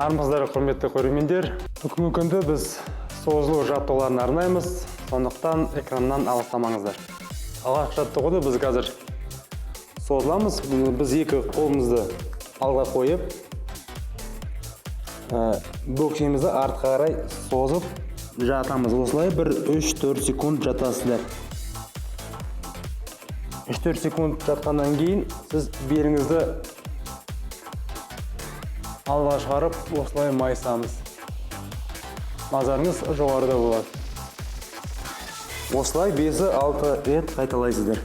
Армысыздар, құрметті көрермендер. Бүгінгі күнді біз созылу жаттығуларын арнаймыз, сондықтан экраннан алыстамаңыздар. Алғашқы жаттығуды біз қазір созыламыз. Біз екі қолымызды алға қойып, бөксемізді артқа қарай созып жатамыз. Осылай 3-4 секунд жатасыздар. 3-4 секунд жатқаннан кейін сіз беліңізді алға шығарып, осылай майысамыз. Назарыңыз жоғарыда болады. Осылай 5-6 рет қайталайсыздар.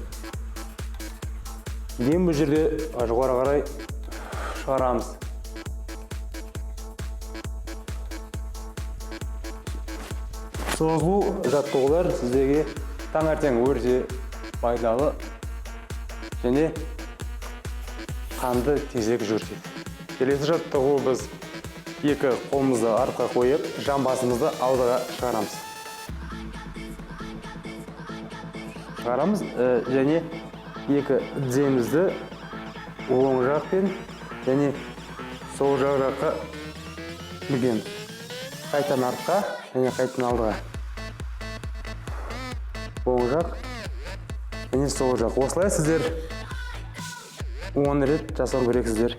Ең бұл жерде жоғары қарай шығарамыз. Созылу жаттығулар сіздерге таңертең өте пайдалы және қанды тезірек жүргізеді. Келесі жаттығу біз екі қолымызды артқа қойып, жамбасымызды алдыға шығарамыз. Және екі тіземізді оң жақпен және сол жаққа бүгеміз. Қайтадан артқа және қайтадан алдыға. Оң жақ және сол жақ. Осылай сіздер 10 рет жасау керексіздер.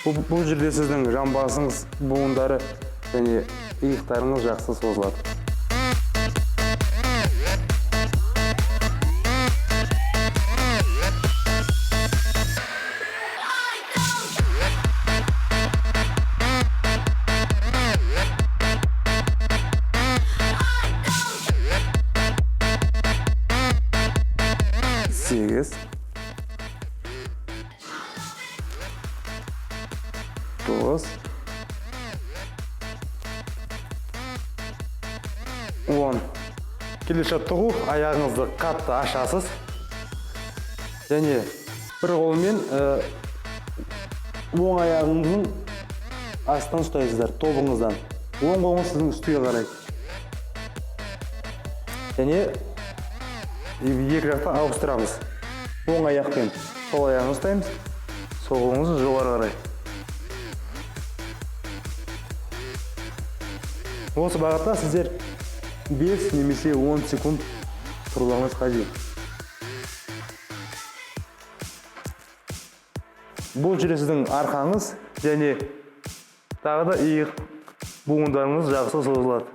Бұл жерде сіздің жамбасыңыз, буындары және иықтарыңыз жақсы созылады. Сегіз. 9, 10. Келесі жаттығу, аяғыңызды қатты ашасыз және бір қолмен оң аяғыңыздың астынан ұстайсыздар, тобыңыздан. Оң қолыңыз сіздің үстіге қарайды. Және екі жақтан ауыстырамыз. Оң аяқпен сол аяғыңызды ұстаймыз, сол қолыңызды жоғары қарай. Осы бағытта сіздер 5 немесе 10 секунд тұруларыңыз қажет. Бұл жерде сіздің арқаңыз және тағы да иық буындарыңыз жақсы созылады.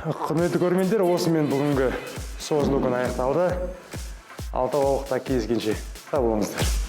Құрметті көрермендер, осымен бүгінгі созылу күні аяқталды. Алдағы уақытта кездескенше сау болыңыздар.